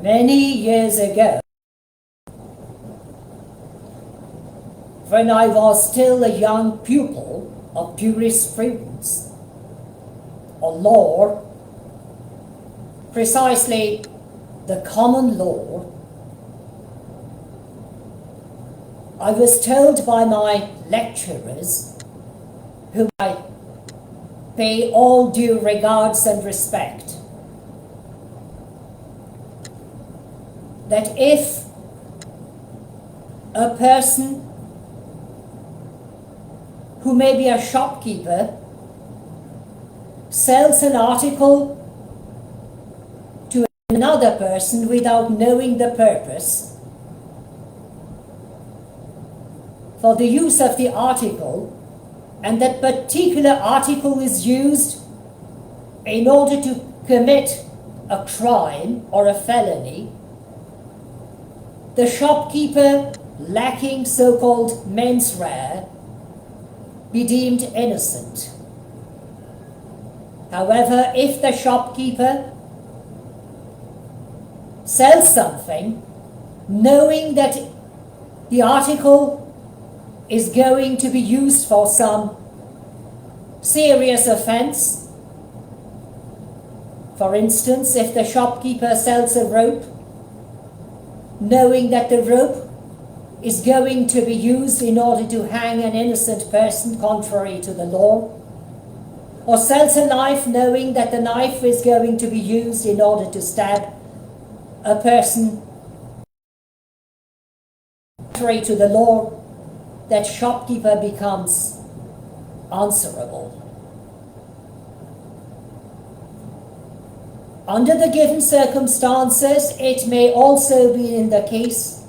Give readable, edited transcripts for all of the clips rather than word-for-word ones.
many years ago, when I was still a young pupil of jurisprudence or law, precisely the common law, I was told by my lecturers, whom I pay all due regards and respect, that if a person who may be a shopkeeper sells an article to another person without knowing the purpose for the use of the article, and that particular article is used in order to commit a crime or a felony, the shopkeeper, lacking so-called mens rea, be deemed innocent. However, if the shopkeeper sells something knowing that the article is going to be used for some serious offense, for instance, if the shopkeeper sells a rope knowing that the rope is going to be used in order to hang an innocent person contrary to the law, or sells a knife knowing that the knife is going to be used in order to stab a person contrary to the law, that shopkeeper becomes answerable. Under the given circumstances, it may also be in the case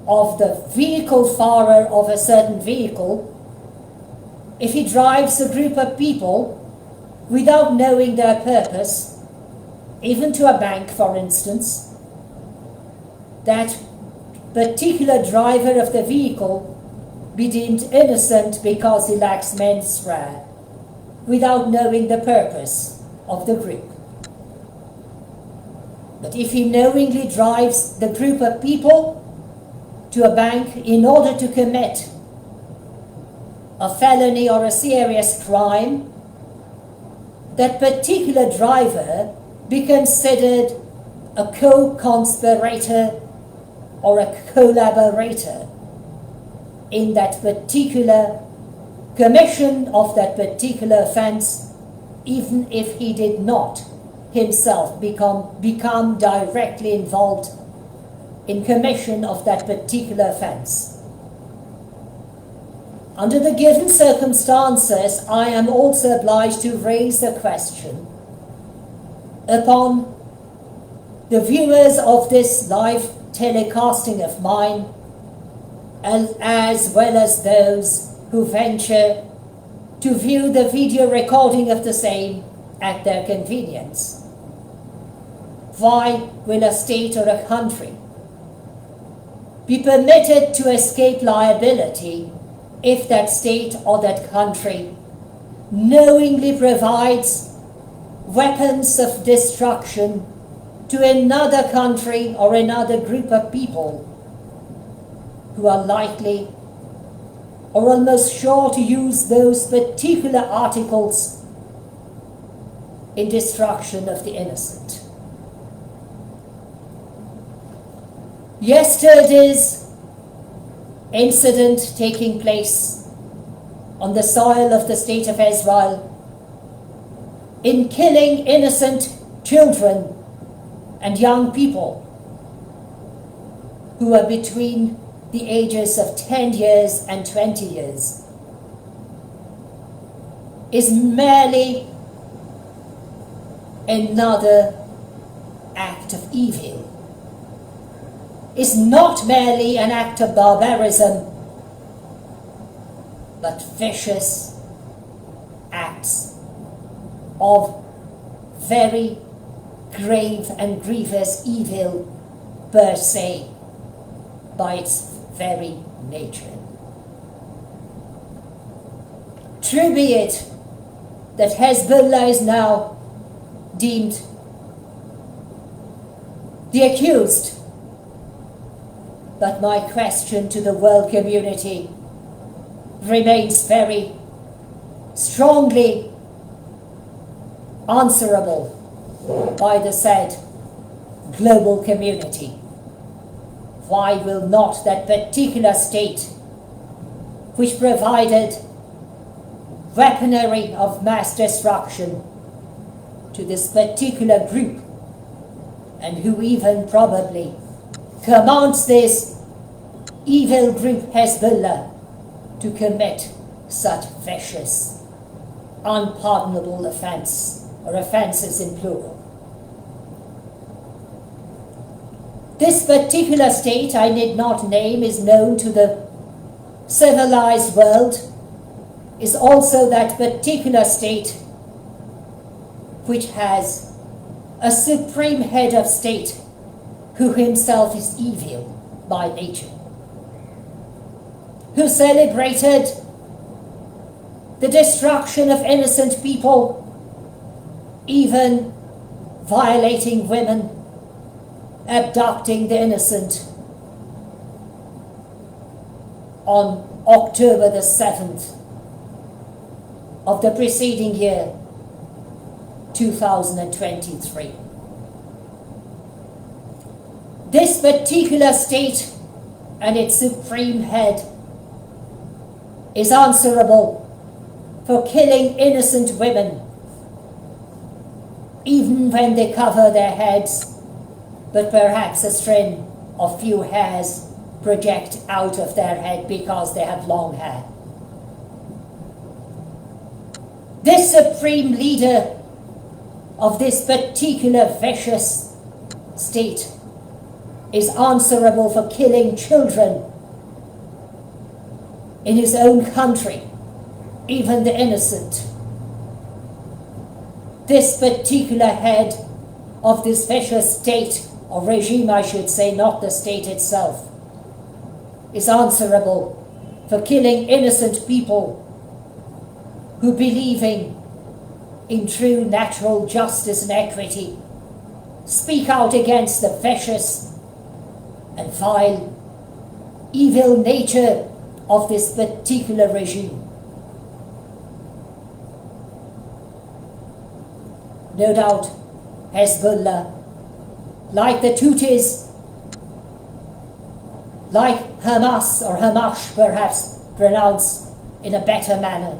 of the vehicle farer of a certain vehicle, if he drives a group of people without knowing their purpose, even to a bank, for instance, that particular driver of the vehicle be deemed innocent because he lacks mens rea, without knowing the purpose of the group. But if he knowingly drives the group of people to a bank in order to commit a felony or a serious crime, that particular driver be considered a co-conspirator or a collaborator in that particular commission of that particular offense, even if he did not himself become directly involved in commission of that particular offense. Under the given circumstances, I am also obliged to raise a question upon the viewers of this live telecasting of mine, as well as those who venture to view the video recording of the same at their convenience. Why will a state or a country be permitted to escape liability if that state or that country knowingly provides weapons of destruction to another country or another group of people who are likely or almost sure to use those particular articles in destruction of the innocent? Yesterday's incident taking place on the soil of the state of Israel in killing innocent children and young people who are between the ages of 10 years and 20 years is merely another act of evil, is not merely an act of barbarism, but vicious acts of very grave and grievous evil per se, by its very nature. True be it that Hezbollah is now deemed the accused. But my question to the world community remains very strongly answerable by the said global community. Why will not that particular state which provided weaponry of mass destruction to this particular group, and who even probably commands this evil group Hezbollah to commit such vicious, unpardonable offense, or offenses in plural. This particular state, I need not name, is known to the civilized world, is also that particular state which has a supreme head of state who himself is evil by nature, who celebrated the destruction of innocent people, even violating women, abducting the innocent on October the 7th of the preceding year, 2023. This particular state and its supreme head is answerable for killing innocent women, even when they cover their heads, but perhaps a strand of few hairs project out of their head because they have long hair. This supreme leader of this particular vicious state is answerable for killing children in his own country, even the innocent. This particular head of this vicious state, or regime I should say, not the state itself, is answerable for killing innocent people who, believing in true natural justice and equity, speak out against the vicious and vile, evil nature of this particular regime. No doubt, Hezbollah, like the Houthis, like Hamas, or Hamash perhaps pronounced in a better manner,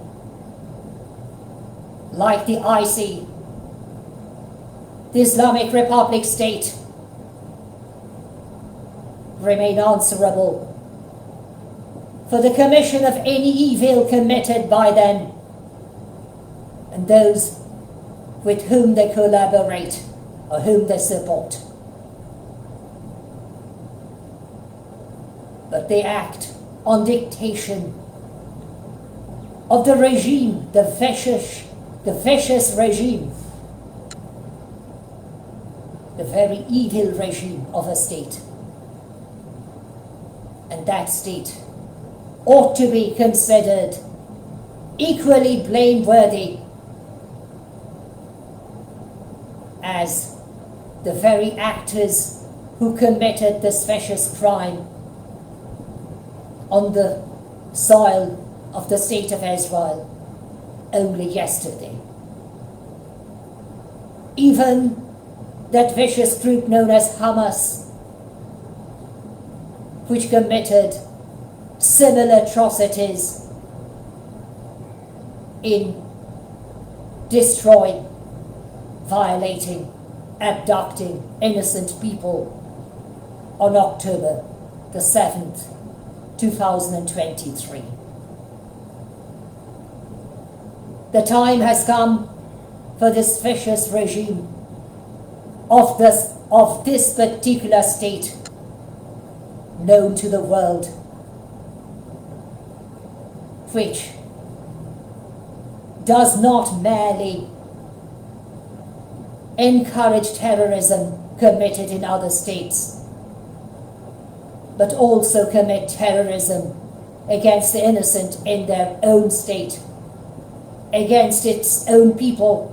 like the IC, the Islamic Republic State, remain answerable for the commission of any evil committed by them and those with whom they collaborate or whom they support. But they act on dictation of the regime, the vicious regime, the very evil regime of a state. And that state ought to be considered equally blameworthy as the very actors who committed this vicious crime on the soil of the state of Israel only yesterday. Even that vicious group known as Hamas, which committed similar atrocities in destroying, violating, abducting innocent people on October the 7th, 2023. The time has come for this vicious regime of this particular state known to the world, which does not merely encourage terrorism committed in other states, but also commit terrorism against the innocent in their own state, against its own people,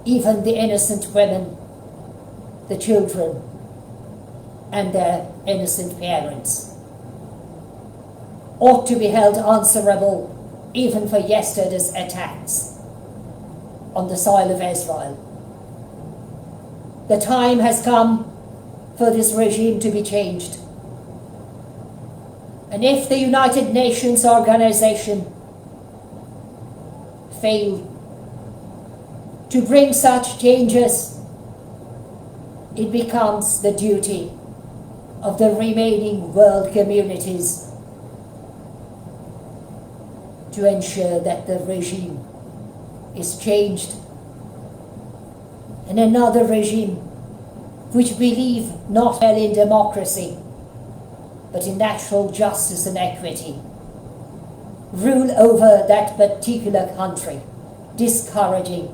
even the innocent women, the children, and their innocent parents ought to be held answerable even for yesterday's attacks on the soil of Israel. The time has come for this regime to be changed. And if the United Nations organization fail to bring such changes, it becomes the duty of the remaining world communities to ensure that the regime is changed, and another regime which believe not only in democracy but in natural justice and equity rule over that particular country, discouraging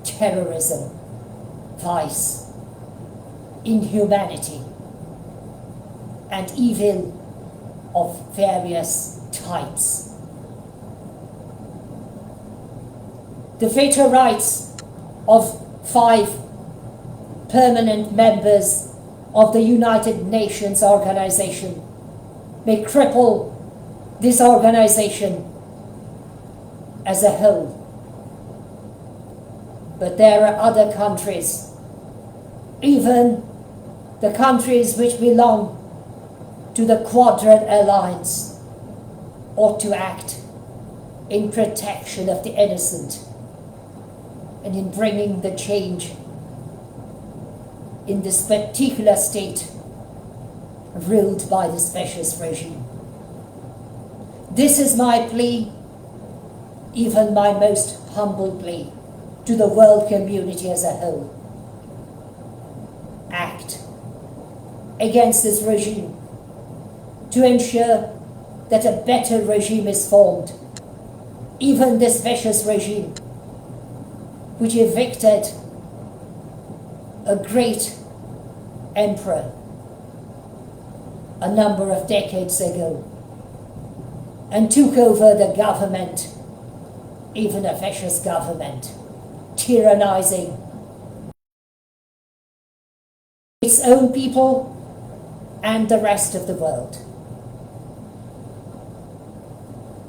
terrorism, vice, inhumanity, and evil of various types. The veto rights of 5 permanent members of the United Nations organization may cripple this organization as a whole. But there are other countries, even the countries which belong to the Quadrant Alliance, ought to act in protection of the innocent and in bringing the change in this particular state ruled by this fascist regime. This is my plea, even my most humble plea, to the world community as a whole. Act against this regime to ensure that a better regime is formed. Even this vicious regime, which evicted a great emperor a number of decades ago and took over the government, even a fascist government, tyrannizing its own people and the rest of the world.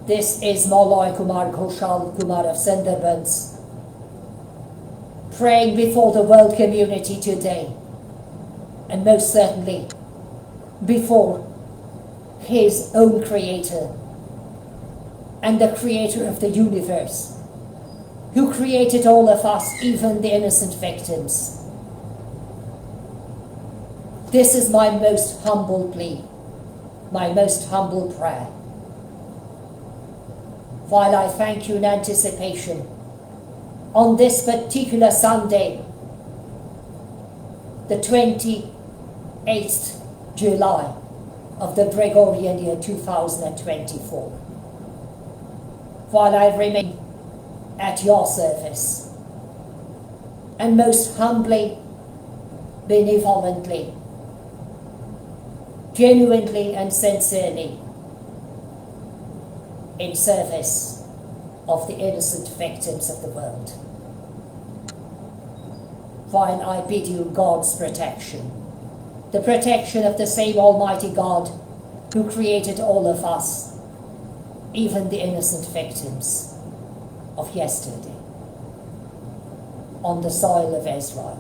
This is Malay Kumar of Sundarbans, praying before the world community today, and most certainly before his own creator and the creator of the universe, who created all of us, even the innocent victims. This is my most humble plea, my most humble prayer. While I thank you in anticipation, on this particular Sunday, the 28th July of the Gregorian year 2024, while I remain at your service, and most humbly, benevolently, genuinely and sincerely, in service of the innocent victims of the world. While I bid you God's protection, the protection of the same Almighty God who created all of us, even the innocent victims of yesterday, on the soil of Israel.